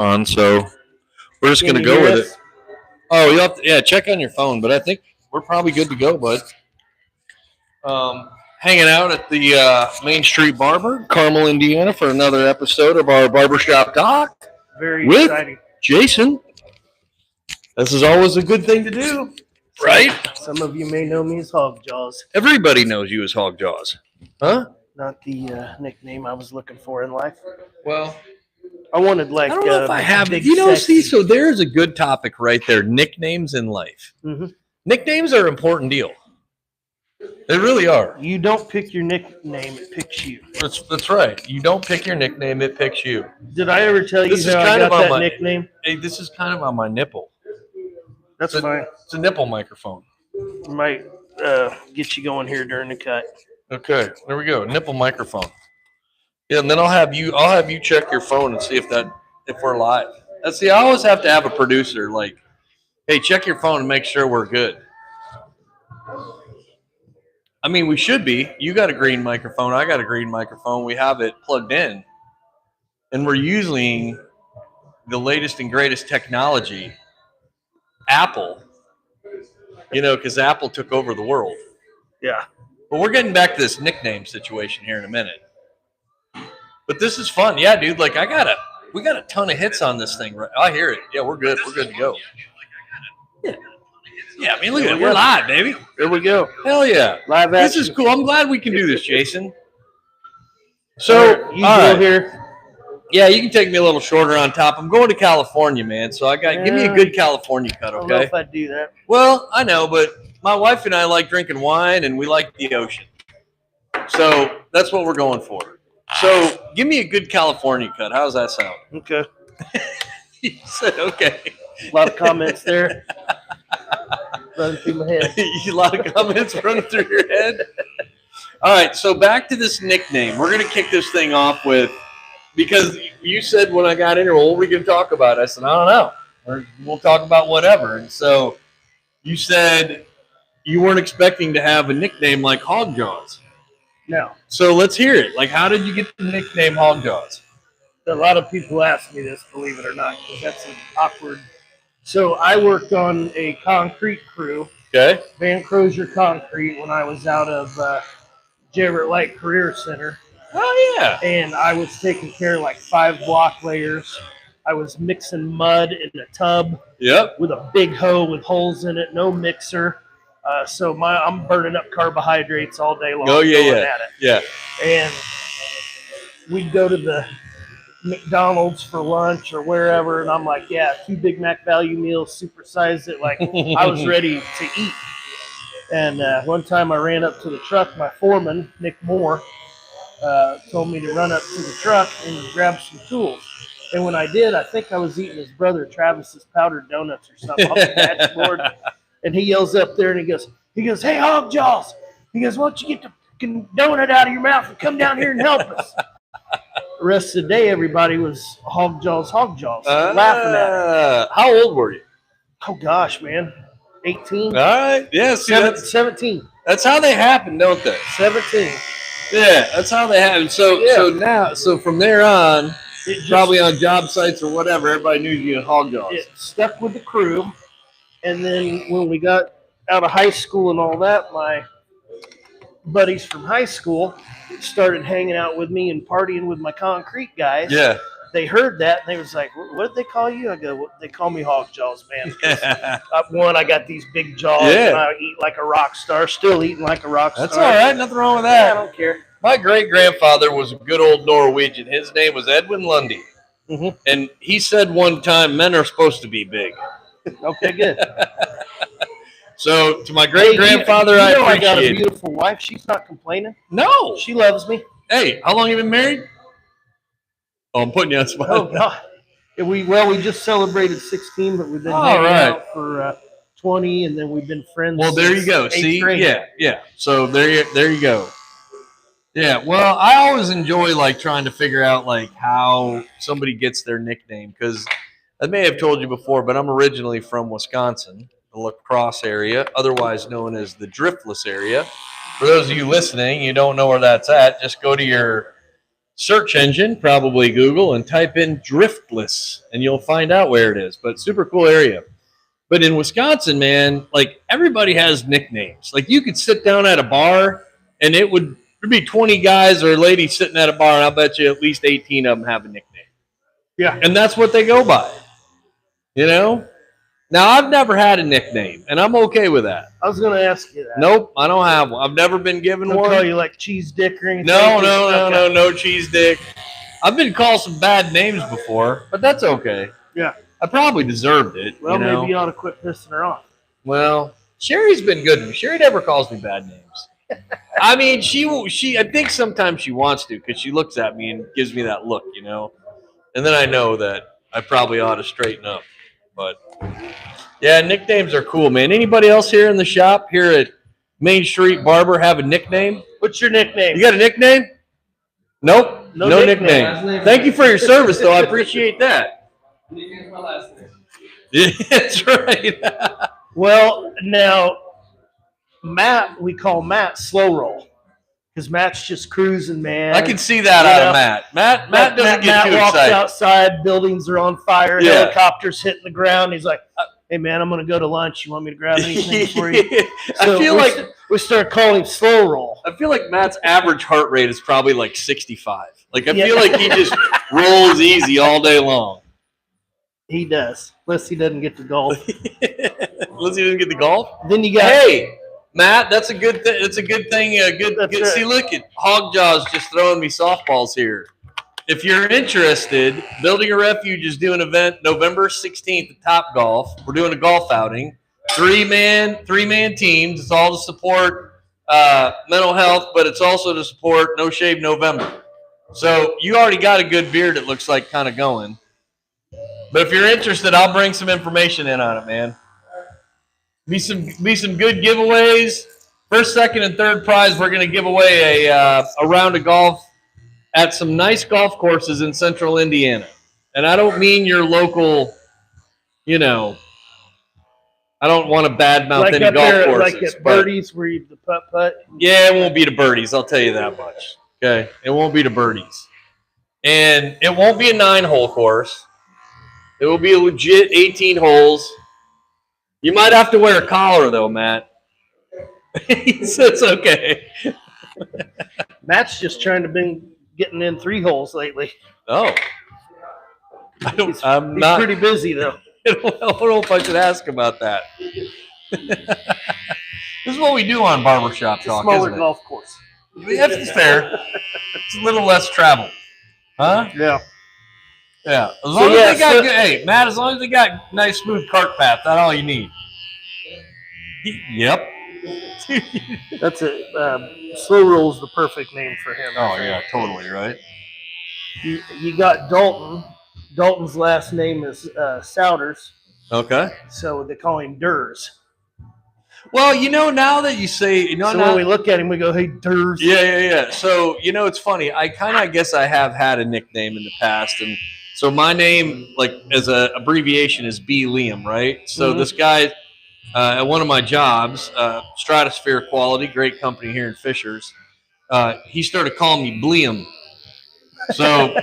on, so we're just Can gonna you go hear with it. us? Oh, you have to, yeah, check on your phone, but I think we're probably good to go, bud. Hanging out at the Main Street Barber, Carmel, Indiana, for another episode of our Barbershop Talk Very with exciting. Jason. This is always a good thing to do, right? Some of you may know me as Hog Jaws. Everybody knows you as Hog Jaws, huh? Not the nickname I was looking for in life. Well, I wanted I don't know if I have it. See, so there's a good topic right there. Nicknames in life. Mm-hmm. Nicknames are an important deal. They really are. You don't pick your nickname; it picks you. That's right. You don't pick your nickname; it picks you. Did I ever tell you This is how I kind of got on that my- nickname? Hey, this is kind of on my nipple. That's fine. It's a nipple microphone. Might get you going here during the cut. Okay, there we go. Nipple microphone. Yeah, and then I'll have you check your phone and see if we're live. I always have to have a producer like, hey, check your phone and make sure we're good. I mean, we should be. You got a green microphone. I got a green microphone. We have it plugged in, and we're using the latest and greatest technology. Apple, because Apple took over the world. Yeah. But we're getting back to this nickname situation here in a minute. But this is fun. Yeah, dude. Like we got a ton of hits on this thing. Right? I hear it. Yeah, we're good. We're good to go. Yeah. Yeah, I mean, look at it. We're live, baby. There we go. Hell yeah. Live This action. is cool. I'm glad we can do this, Jason. So, you all go right. here. Yeah, you can take me a little shorter on top. I'm going to California, man. So give me a good California cut, I don't know okay? if I'd do that. Well, I know, but my wife and I like drinking wine, and we like the ocean. So that's what we're going for. So give me a good California cut. How does that sound? Okay. You said okay. A lot of comments there. Running through my head. A lot of comments running through your head. All right, so back to this nickname. We're going to kick this thing off with, because you said when I got in here, well, what are we going to talk about? I said, I don't know. We'll talk about whatever. And so you said you weren't expecting to have a nickname like Hog Jaws. No. So let's hear it. Like, how did you get the nickname Hog Jaws? A lot of people ask me this, believe it or not, because that's an awkward. So I worked on a concrete crew, Okay. Van Crozier Concrete, when I was out of Jarrett Light Career Center. Oh, yeah. And I was taking care of like 5 block layers. I was mixing mud in a tub. Yep. With a big hoe with holes in it, no mixer. So I'm burning up carbohydrates all day long. Oh, yeah, going yeah. at it. Yeah. And we'd go to the McDonald's for lunch or wherever, and I'm like, yeah, 2 Big Mac value meals, supersize it. Like, I was ready to eat. And one time I ran up to the truck. My foreman, Nick Moore, told me to run up to the truck and grab some tools. And when I did, I think I was eating his brother Travis's powdered donuts or something off the dashboard. And he yells up there and he goes, hey, Hog Jaws. He goes, why don't you get the fucking donut out of your mouth and come down here and help us? The rest of the day, everybody was Hog Jaws, laughing at it. How old were you? Oh, gosh, man. 18. All right. Yeah, see, 17. That's how they happen, don't they? 17. Yeah, that's how they happen. So from there on, probably on job sites or whatever, everybody knew you as Hog Jaws. It stuck with the crew. And then when we got out of high school and all that, my buddies from high school started hanging out with me and partying with my concrete guys. Yeah. They heard that and they was like, what did they call you? I go, they call me Hog Jaws, man. One, I got these big jaws and I eat like a rock star, still eating like a rock star. That's all right. Nothing wrong with Yeah, that. I don't care. My great-grandfather was a good old Norwegian. His name was Edwin Lundy. Mm-hmm. And he said one time, men are supposed to be big. Okay, good. So to my great-grandfather, I got a appreciate it. beautiful wife. She's not complaining. No. She loves me. Hey, how long you been married? Oh, I'm putting you on the spot. Oh, God. We just celebrated 16, but we've been hanging out for 20, and then we've been friends. Well, there you go. See, yeah. So there you go. Yeah. Well, I always enjoy like trying to figure out like how somebody gets their nickname, because I may have told you before, but I'm originally from Wisconsin, the La Crosse area, otherwise known as the Driftless area. For those of you listening, you don't know where that's at, just go to your search engine, probably Google, and type in Driftless, and you'll find out where it is. But super cool area. But in Wisconsin, man, like everybody has nicknames. Like you could sit down at a bar, and there'd be 20 guys or ladies sitting at a bar, and I'll bet you at least 18 of them have a nickname. Yeah. And that's what they go by. You know? Now, I've never had a nickname, and I'm okay with that. I was going to ask you that. Nope, I don't have one. I've never been given They'll one. call you like Cheese Dick or anything? No cheese dick. I've been called some bad names before, but that's okay. Yeah. I probably deserved it. Well, you know? maybe you ought to quit pissing her off. Well, Sherry's been good to me. Sherry never calls me bad names. I mean, I think sometimes she wants to because she looks at me and gives me that look, you know? And then I know that I probably ought to straighten up. But, yeah, nicknames are cool, man. Anybody else here in the shop here at Main Street Barber have a nickname? What's your nickname? You got a nickname? Nope. No nickname. nickname. Thank you for your service, though. I appreciate that. Nickname's my last name. Yeah, that's right. Well, now, Matt, we call Matt Slow Roll. Because Matt's just cruising, man. I can see that out of Matt. Matt doesn't get too walks excited. outside, buildings are on fire, Yeah. helicopters hitting the ground. He's like, hey, man, I'm going to go to lunch. You want me to grab anything for you? I feel like we start calling him Slow Roll. I feel like Matt's average heart rate is probably like 65. Like I Yeah. feel like he just rolls easy all day long. He does, unless he doesn't get to golf. Unless he doesn't get the golf. Then you got Hey, Matt, that's a good thing. It's a good thing. That's Good. right. See, look at Hog Jaws just throwing me softballs here. If you're interested, Building a Refuge is doing an event November 16th at Top Golf. We're doing a golf outing. Three-man teams. It's all to support mental health, but it's also to support No Shave November. So you already got a good beard, it looks like, kind of going. But if you're interested, I'll bring some information in on it, man. Be some good giveaways. First, second, and third prize, we're going to give away a round of golf at some nice golf courses in central Indiana. And I don't mean your local, you know, I don't want to badmouth like any up golf there, courses. like at but- Birdies where you the putt. yeah, it won't be the birdies. I'll tell you that much. Okay, it won't be the birdies, and it won't be a 9-hole course. It will be a legit 18 holes. You might have to wear a collar though, Matt. He says okay. Matt's just trying to be getting in 3 holes lately. Oh, I'm He's not. pretty busy though. I don't know if I should ask about that. This is what we do on Barbershop Talk, Smaller isn't it? golf course. That's fair. It's a little less travel, huh? Yeah. Yeah, as long as they got good. Hey, Matt, as long as they got nice smooth cart path, that's all you need. Yep. That's it. Slow Roll's the perfect name for him. Oh yeah, totally right. You got Dalton. Dalton's last name is Souders, Okay. so they call him Durs. Well, you know, now that you say, you know, So now, when we look at him, we go, "Hey, Durs." yeah. So you know, it's funny. I guess I have had a nickname in the past, and so my name, like as a abbreviation, is B. Liam, right? So this guy at one of my jobs, Stratosphere Quality, great company here in Fishers, he started calling me Bliam. So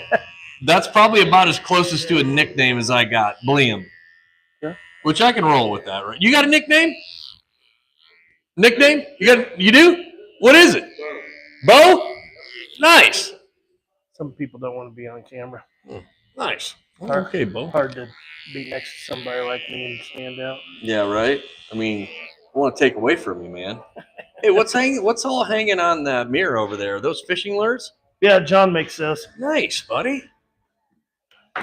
that's probably about as closest to a nickname as I got, Bliam. Yeah. Which I can roll with that, right? You got a nickname? Nickname? You do? What is it? Bo? Nice. Some people don't want to be on camera. Nice. Hard- Okay, Bo. Hard to be next to somebody like me and stand out. Yeah, right. I mean, I want to take away from you, man. Hey, what's all hanging on the mirror over there? Are those fishing lures? Yeah, John makes those. Nice, buddy.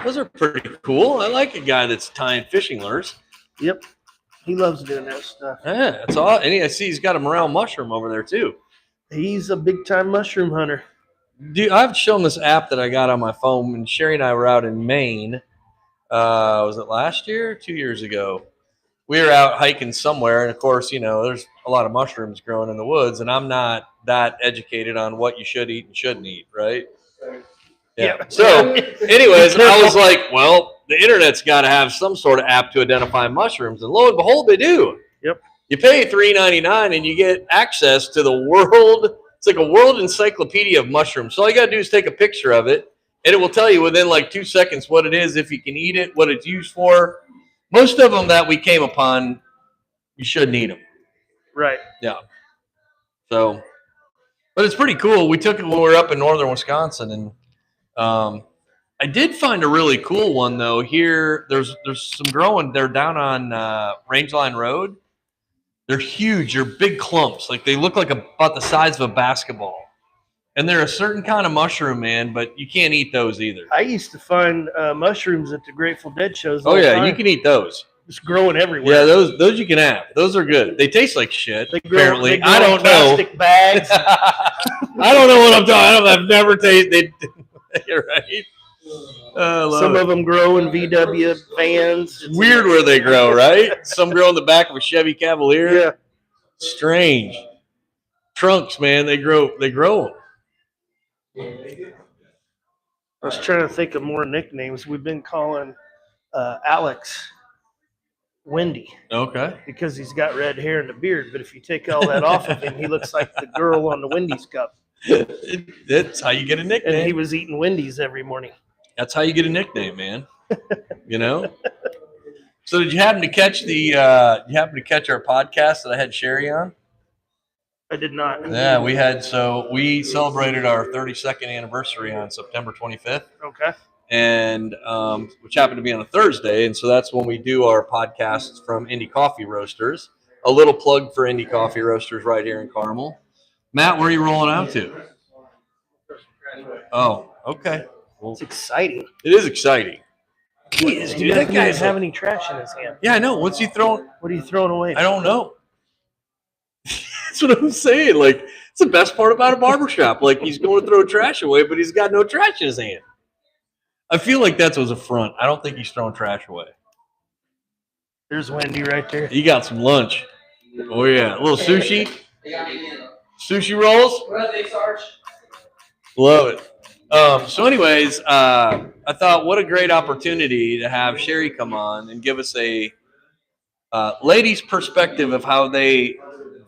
Those are pretty cool. I like a guy that's tying fishing lures. Yep. He loves doing that stuff. Yeah, that's all. And I see he's got a morel mushroom over there too. He's a big time mushroom hunter. Dude, I've shown this app that I got on my phone, and Sherry and I were out in Maine. Was it last year? 2 years ago. We were out hiking somewhere, and of course, you know, there's a lot of mushrooms growing in the woods, and I'm not that educated on what you should eat and shouldn't eat, right? Yeah. So, anyways, I was like, well, the internet's got to have some sort of app to identify mushrooms, and lo and behold, they do. Yep. You pay $3.99 and you get access to the world It's like a world encyclopedia of mushrooms. So all you got to do is take a picture of it, and it will tell you within like 2 seconds what it is, if you can eat it, what it's used for. Most of them that we came upon, you shouldn't eat them. Right. Yeah. So, but it's pretty cool. We took it when we were up in northern Wisconsin, and I did find a really cool one though. Here, there's some growing. They're down on Rangeline Road. They're huge. They're big clumps. Like they look like about the size of a basketball. And they're a certain kind of mushroom, man, but you can't eat those either. I used to find mushrooms at the Grateful Dead shows. Oh yeah, you can eat those. Just growing everywhere. Yeah, those you can have. Those are good. They taste like shit. Apparently, I don't know. Plastic bags. I don't know what I'm talking about. I've never tasted. You're right. Some of them grow in VW vans. It's weird where they grow, right? Some grow in the back of a Chevy Cavalier. Yeah. Strange. Trunks, man. They grow them. I was trying to think of more nicknames. We've been calling Alex Wendy. Okay. Because he's got red hair and a beard. But if you take all that off of him, he looks like the girl on the Wendy's cup. That's how you get a nickname. And he was eating Wendy's every morning. That's how you get a nickname, man. You know? So did you happen to catch our podcast that I had Sherry on? I did not. Yeah, we celebrated our 32nd anniversary on September 25th. Okay. And which happened to be on a Thursday, and so that's when we do our podcasts from Indie Coffee Roasters. A little plug for Indie Coffee Roasters right here in Carmel. Matt, where are you rolling out to? Oh, okay. Well, it's exciting. It is exciting. He is, dude. That guy doesn't have any trash in his hand. Yeah, I know. What's he throwing? What are you throwing away? I don't know. That's what I'm saying. Like, it's the best part about a barbershop. Like, he's going to throw trash away, but he's got no trash in his hand. I feel like that was a front. I don't think he's throwing trash away. There's Wendy right there. He got some lunch. Oh, yeah. A little sushi. Sushi rolls. What are they, Sarge? Love it. So anyways, I thought what a great opportunity to have Sherry come on and give us a ladies' perspective of how they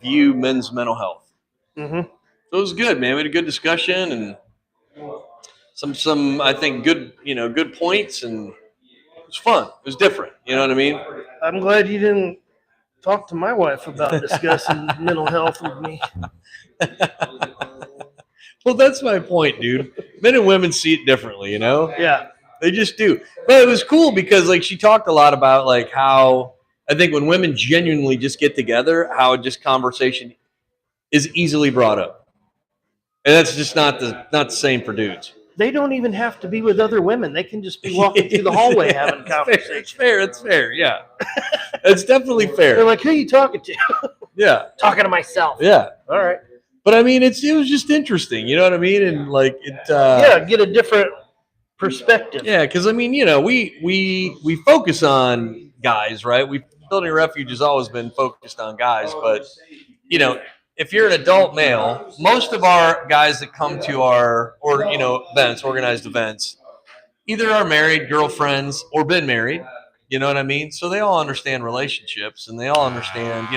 view men's mental health. Mm-hmm. So it was good, man. We had a good discussion and some I think good points, and it was fun. It was different. You know what I mean? I'm glad you didn't talk to my wife about discussing mental health with me. Well, that's my point, dude. Men and women see it differently, you know? Yeah. They just do. But it was cool because, like, she talked a lot about, like, how I think when women genuinely just get together, how just conversation is easily brought up. And that's just not the same for dudes. They don't even have to be with other women. They can just be walking through the hallway having conversation. It's fair, yeah. It's definitely fair. They're like, who are you talking to? Yeah. Talking to myself. Yeah. All right. But I mean, it was just interesting, you know what I mean? And like it. Get a different perspective. Yeah, because I mean, we focus on guys, right? Building Refuge has always been focused on guys, but if you're an adult male, most of our guys that come to our events, organized events, either are married, girlfriends, or been married. You know what I mean? So they all understand relationships, and they all understand,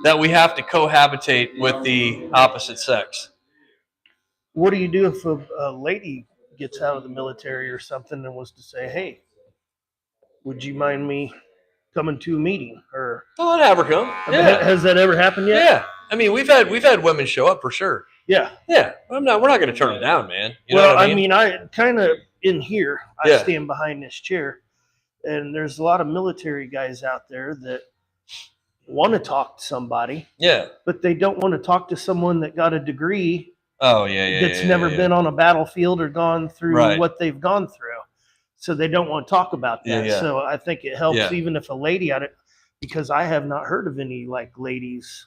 that we have to cohabitate with the opposite sex. What do you do if a lady gets out of the military or something and was to say, hey, would you mind me coming to a meeting? Or I'd have her come. Yeah. Has that ever happened yet? Yeah. I mean, we've had women show up for sure. Yeah. Yeah. We're not going to turn them down, man. You know what I mean? I kind of in here, I stand behind this chair, and there's a lot of military guys out there that want to talk to somebody. Yeah. But they don't want to talk to someone that got a degree. Oh, yeah. That's never been on a battlefield or gone through what they've gone through. So they don't want to talk about that. Yeah. So I think it helps even if a lady because I have not heard of any like ladies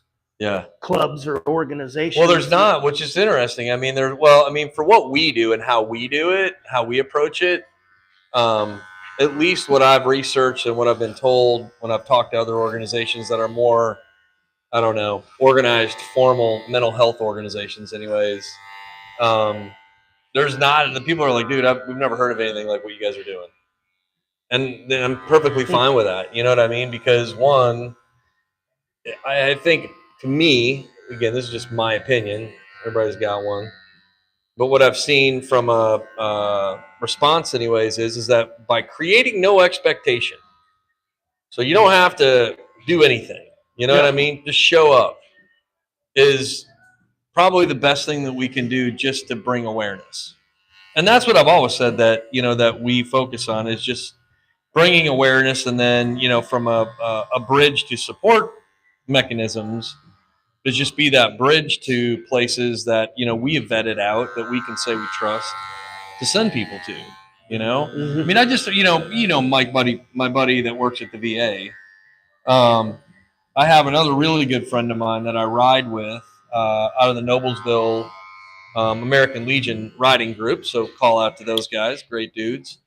clubs or organizations. Well, there's not, which is interesting. I mean, for what we do and how we do it, how we approach it, at least what I've researched and what I've been told when I've talked to other organizations that are more, I don't know, organized, formal mental health organizations anyways. There's not, the people are like, dude, we've never heard of anything like what you guys are doing. And I'm perfectly fine with that. You know what I mean? Because one, I think to me, again, this is just my opinion. Everybody's got one. But what I've seen from a response, anyways, is that by creating no expectation, so you don't have to do anything. You know what I mean? Just show up is probably the best thing that we can do just to bring awareness. And that's what I've always said that, that we focus on is just bringing awareness, and then, from a bridge to support mechanisms to just be that bridge to places that, we have vetted out that we can say we trust to send people to, I mean, I just, my buddy that works at the VA. I have another really good friend of mine that I ride with out of the Noblesville American Legion riding group. So call out to those guys, great dudes.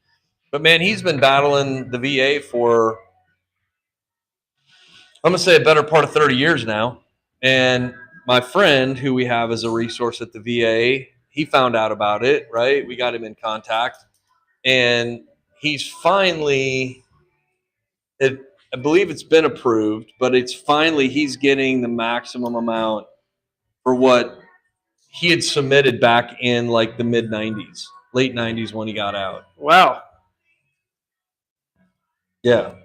But man, he's been battling the VA for, I'm gonna say, a better part of 30 years now. And my friend, who we have as a resource at the VA, he found out about it. Right, we got him in contact, and he's finally. I believe it's been approved, but he's getting the maximum amount for what he had submitted back in like the mid 90s, late 90s when he got out. Wow. Yeah.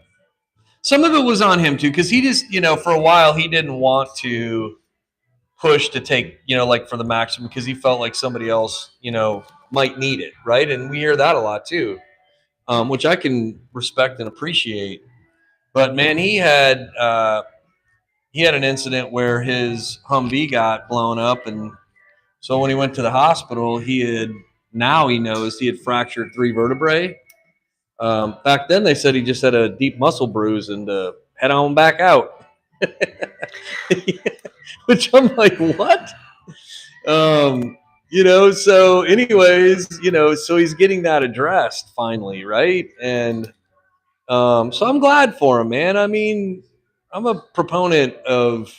Some of it was on him too, because he just, for a while he didn't want to push to take, like for the maximum, because he felt like somebody else, might need it. Right. And we hear that a lot too, which I can respect and appreciate. But man, he had an incident where his Humvee got blown up, and so when he went to the hospital, he knows he had fractured 3 vertebrae. Back then, they said he just had a deep muscle bruise and head on back out. Which I'm like, what? So anyways, so he's getting that addressed finally, right? And so I'm glad for him, man. I mean, I'm a proponent of,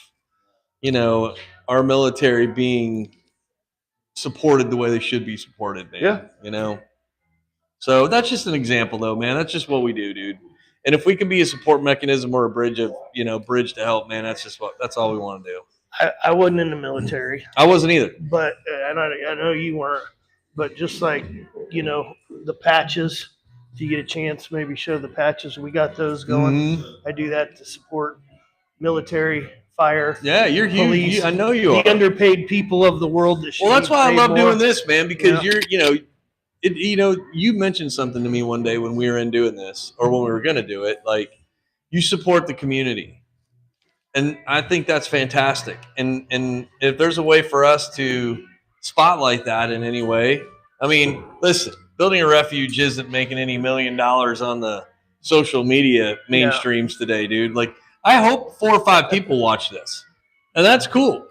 our military being supported the way they should be supported, man. Yeah. So that's just an example, though, man. That's just what we do, dude. And if we can be a support mechanism or a bridge to help, man, that's all we want to do. I wasn't in the military. I wasn't either. But and I know you weren't. But just like, the patches, if you get a chance, maybe show the patches. We got those going. I do that to support military, fire. Yeah, you're police, huge. I know you are. The underpaid people of the world that should. Well, that's why I love doing this, man, because Yeah. you mentioned something to me one day when we were in doing this, or when we were going to do it, like you support the community. And I think that's fantastic. And if there's a way for us to spotlight that in any way, I mean, listen, building a refuge isn't making any $1 million on the social media mainstreams today, dude. Like, I hope 4 or 5 people watch this, and that's cool.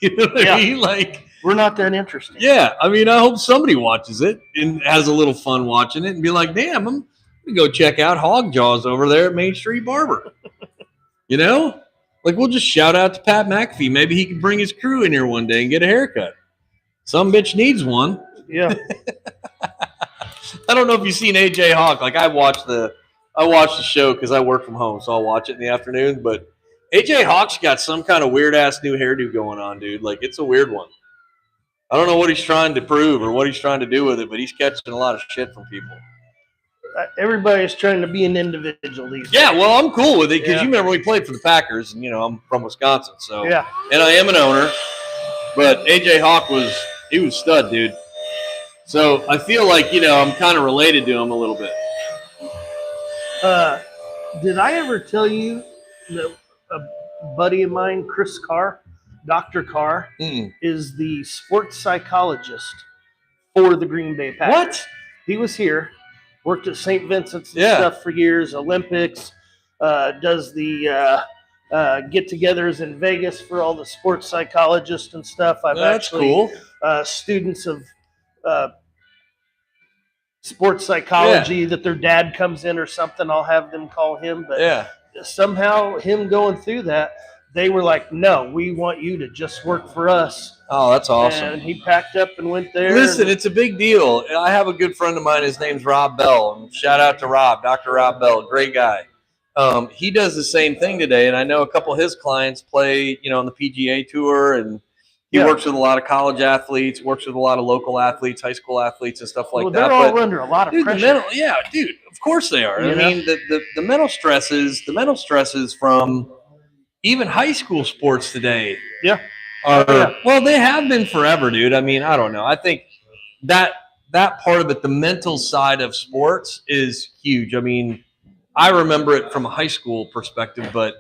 You know what I mean? Like, we're not that interesting. Yeah, I mean, I hope somebody watches it and has a little fun watching it and be like, damn, I'm going to go check out Hog Jaws over there at Main Street Barber. Like, we'll just shout out to Pat McAfee. Maybe he can bring his crew in here one day and get a haircut. Some bitch needs one. Yeah. I don't know if you've seen AJ Hawk. Like, I watch the show because I work from home, so I'll watch it in the afternoon. But AJ Hawk's got some kind of weird ass new hairdo going on, dude. Like, it's a weird one. I don't know what he's trying to prove or what he's trying to do with it, but he's catching a lot of shit from people. Everybody's trying to be an individual these days. Yeah, well, I'm cool with it because you remember we played for the Packers, and I'm from Wisconsin, so yeah. And I am an owner, but AJ Hawk was stud, dude. So I feel like I'm kind of related to him a little bit. Did I ever tell you that a buddy of mine, Chris Carr, Dr. Carr, is the sports psychologist for the Green Bay Packers? What? He was here, worked at St. Vincent's and stuff for years, Olympics, does the get-togethers in Vegas for all the sports psychologists and stuff. That's cool. Students of sports psychology that their dad comes in or something, I'll have them call him. But somehow him going through that, they were like, no, we want you to just work for us. Oh, that's awesome. And he packed up and went there. Listen, it's a big deal. I have a good friend of mine. His name's Rob Bell. And shout out to Rob, Dr. Rob Bell. Great guy. He does the same thing today, and I know a couple of his clients play, on the PGA Tour, and he works with a lot of college athletes, works with a lot of local athletes, high school athletes, and stuff like that. They're all under a lot of pressure. Dude, of course they are. I mean, the mental stresses from even high school sports today. Yeah. Well, they have been forever, dude. I mean, I don't know. I think that part of it, the mental side of sports, is huge. I mean, I remember it from a high school perspective, but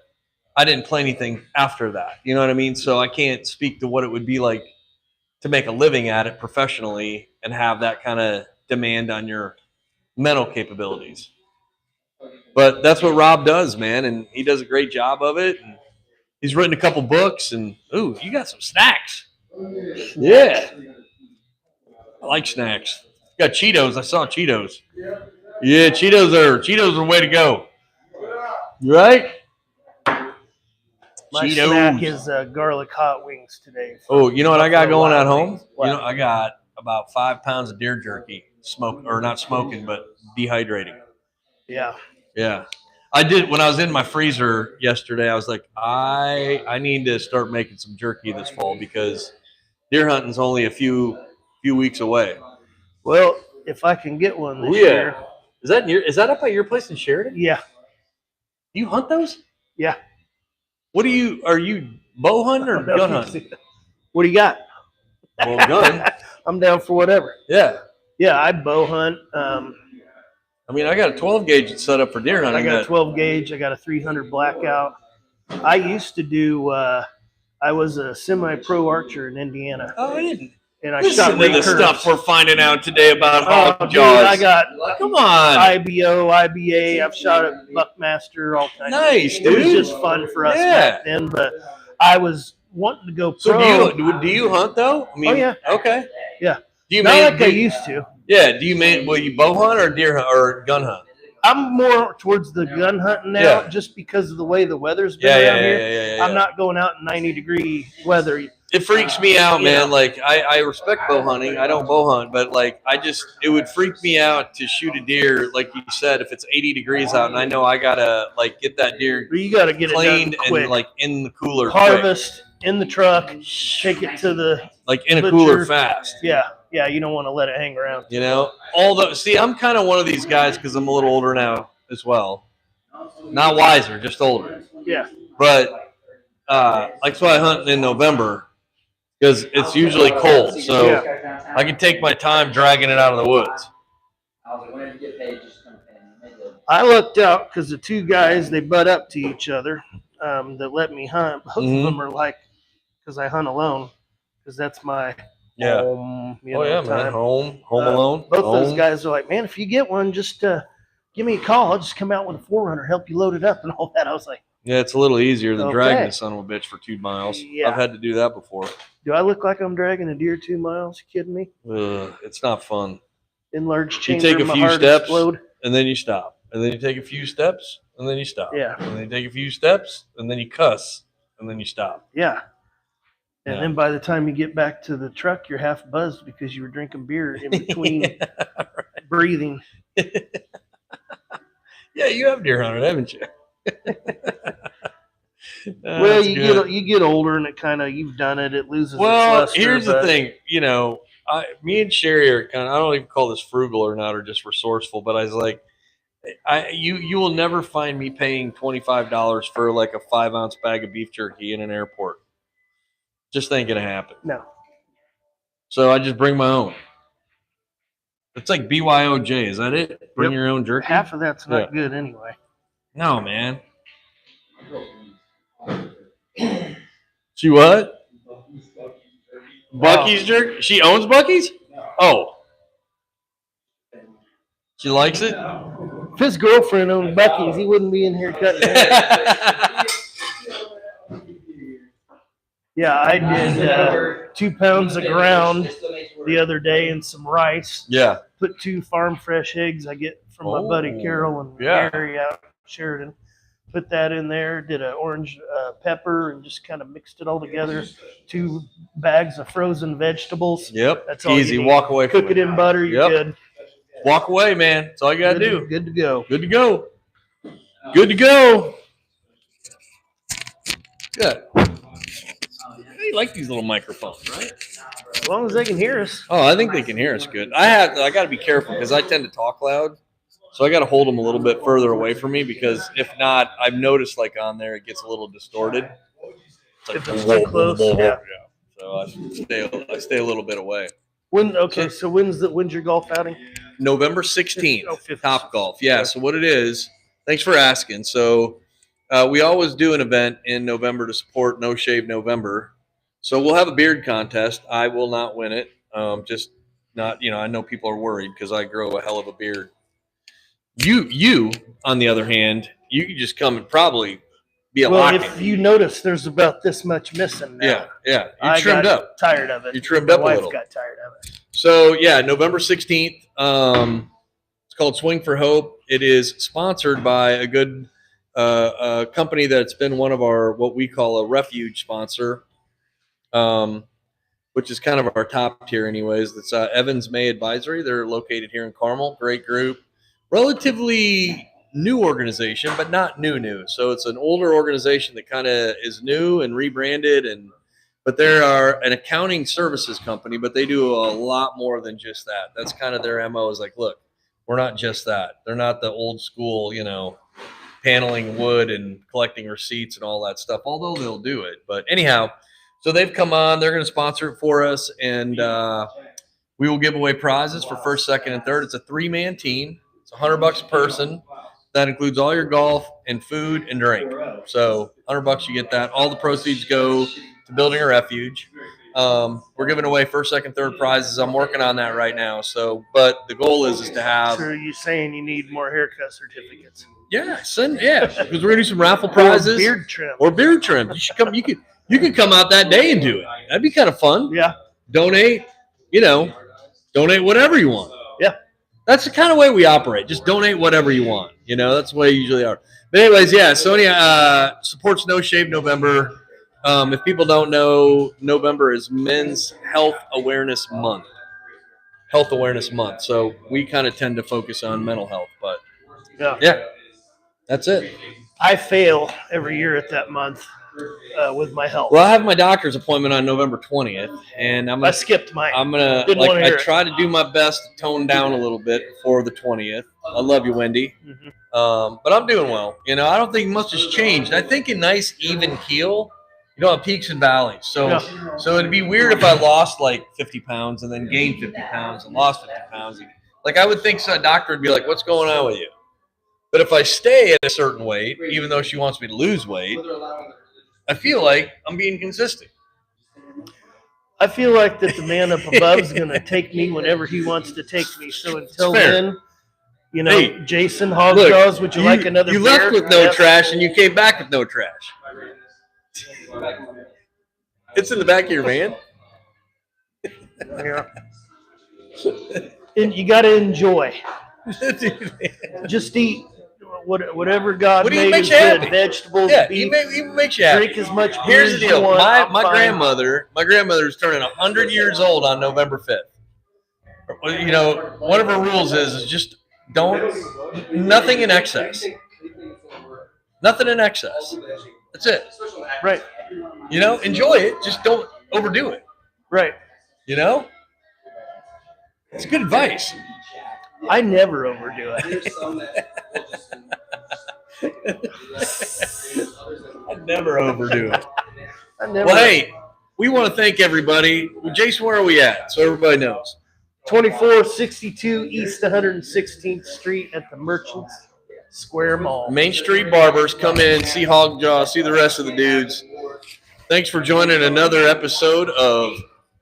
I didn't play anything after that. You know what I mean? So I can't speak to what it would be like to make a living at it professionally and have that kind of demand on your mental capabilities. But that's what Rob does, man, and he does a great job of it. And he's written a couple books, and ooh, you got some snacks. Yeah. I like snacks. Got Cheetos. I saw Cheetos. Yeah, Cheetos are the way to go. Right? My snack is garlic hot wings today. Oh, you know what I got going at home? I got about 5 pounds of deer jerky, not smoking, but dehydrating. Yeah. Yeah. I did when I was in my freezer yesterday. I was like, I need to start making some jerky this fall because deer hunting's only a few weeks away. Well, if I can get one this year. Is that up at your place in Sheridan? Yeah. Do you hunt those? Yeah. Are you bow hunting or gun hunting? What do you got? Well, gun. I'm down for whatever. Yeah. Yeah, I bow hunt. I mean, I got a 12 gauge set up for deer hunting. I got a 12 gauge. I got a 300 blackout. I used to do. I was a semi-pro archer in Indiana. Oh, I didn't. And I Listen shot to the stuff we're finding out today about Hog Jaws. I got come on IBO, IBA. I've shot at Buckmaster, all kinds. Nice, of dude. It was just fun for us back then. But I was wanting to go pro. So do you hunt though? I mean, yeah. Okay. Yeah. Do you Not like I used to. Yeah. Will you bow hunt or deer hunt or gun hunt? I'm more towards the gun hunting now, just because of the way the weather's been around here. I'm not going out in 90-degree weather. It freaks me out, man. Like I respect bow hunting. I don't bow hunt, but like it would freak me out to shoot a deer, like you said, if it's 80 degrees out and I know I gotta like get that deer you gotta get cleaned it done quick. And like in the cooler. Harvest in the truck, take it to the in a cooler fast. Yeah, you don't want to let it hang around. I'm kind of one of these guys because I'm a little older now as well. Not wiser, just older. Yeah. But so I hunt in November because it's usually cold, so I can take my time dragging it out of the woods. I lucked out because the two guys, they butt up to each other that let me hunt. Both of them are like, because I hunt alone, because that's my home. Man. Home alone. Both those guys are like, man, if you get one, just give me a call. I'll just come out with a 400, help you load it up and all that. I was like, yeah, it's a little easier than dragging the son of a bitch for 2 miles. Yeah. I've had to do that before. Do I look like I'm dragging a deer 2 miles? You kidding me? It's not fun. Enlarged chamber. You take a few steps and then you stop. And then you take a few steps and then you stop. Yeah. And then you take a few steps and then you cuss and then you stop. Yeah. And then by the time you get back to the truck, you're half buzzed because you were drinking beer in between breathing. Yeah, you have deer hunted, haven't you? Well, you get older and it kind of, you've done it. It loses its luster. Here's the thing. Me and Sherry are kind of, I don't even call this frugal or not, or just resourceful, but I was like, you will never find me paying $25 for like a 5-ounce bag of beef jerky in an airport. Just ain't gonna happen. No. So I just bring my own. It's like BYOJ. Is that it? Bring your own jerky. Half of that's not good anyway. No, man. She what? Bucky's jerky? She owns Bucky's? Oh. She likes it? If his girlfriend owned Bucky's, he wouldn't be in here cutting hair. Yeah, I did 2 pounds of ground the other day and some rice. Yeah. Put 2 farm fresh eggs I get from my buddy Carol and Gary out in Sheridan. Put that in there, did an orange pepper and just kind of mixed it all together. 2 bags of frozen vegetables. Yep. That's all easy. you need. Walk away from Cook it in butter, you're good. Walk away, man. That's all you got to do. Good to go. Good to go. Good to go. Good. They like these little microphones, right? As long as they can hear us. Oh, I think they can hear us good. I got to be careful because I tend to talk loud, so I got to hold them a little bit further away from me because if not, I've noticed like on there it gets a little distorted. It's like, If it's too close, yeah. So I stay a little bit away. So when's your golf outing? November 16th, 5th. Top Golf. Yeah. So what it is? Thanks for asking. So we always do an event in November to support No Shave November. So we'll have a beard contest. I will not win it. Just not, I know people are worried because I grow a hell of a beard. You, on the other hand, you can just come and probably be a lock-in. If you notice, there's about this much missing now. Yeah. You trimmed up. Tired of it. You trimmed up a little. My wife got tired of it. So yeah, November 16th. It's called Swing for Hope. It is sponsored by a good company that's been one of our what we call a Refuge sponsor. Which is kind of our top tier anyways. That's Evans May Advisory. They're located here in Carmel. Great group. Relatively new organization, but not new. So it's an older organization that kind of is new and rebranded. But they are an accounting services company, but they do a lot more than just that. That's kind of their MO is like, look, we're not just that. They're not the old school, paneling wood and collecting receipts and all that stuff, although they'll do it. But anyhow, so they've come on, they're going to sponsor it for us, and we will give away prizes for first, second, and third. It's a 3-man team. It's $100 a person. That includes all your golf and food and drink. So $100 you get that. All the proceeds go to building a refuge. We're giving away first, second, third prizes. I'm working on that right now. So, but the goal is to have. So are you saying you need more haircut certificates? Yeah, because we're gonna do some raffle prizes. Or beard trim. You should come. You could come out that day and do it. That'd be kind of fun. Yeah. Donate. Donate whatever you want. Yeah. That's the kind of way we operate. Just donate whatever you want. That's the way you usually are. But anyways, yeah. Sonia supports No Shave November. If people don't know, November is Men's Health Awareness Month. So we kind of tend to focus on mental health. But yeah, that's it. I fail every year at that month with my health. Well, I have my doctor's appointment on November 20th, and I skipped mine. I try to do my best to tone down a little bit for the 20th. I love you, Wendy. Mm-hmm. But I'm doing well. I don't think much has changed. I think a nice even keel. You don't have peaks and valleys. So it'd be weird if I lost like 50 pounds and then gained 50 pounds and lost 50 pounds. Like I would think a doctor would be like, what's going on with you? But if I stay at a certain weight, even though she wants me to lose weight, I feel like I'm being consistent. I feel like that the man up above is going to take me whenever he wants to take me. So until then, hey, Jason, Hog Jaws, would you like another beer? You left with no trash and you came back with no trash. It's in the back of your van. Yeah. And you got to enjoy. Just eat whatever God made is good. Vegetables, beef, makes you happy. Drink as much beer. Here's the deal. My grandmother is turning 100 years old on November 5th. One of her rules is just nothing in excess. Nothing in excess. That's it. Right. Enjoy it. Just don't overdo it. Right. It's good advice. I never overdo it. I never overdo it. Well, hey, we want to thank everybody. Jason, where are we at? So everybody knows. 2462 East 116th Street at the Merchants Square Mall. Main Street Barbers. Come in, see Hog Jaws, see the rest of the dudes. Thanks for joining another episode of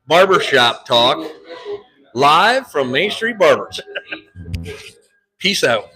Barbershop Talk, live from Main Street Barbers. Peace out.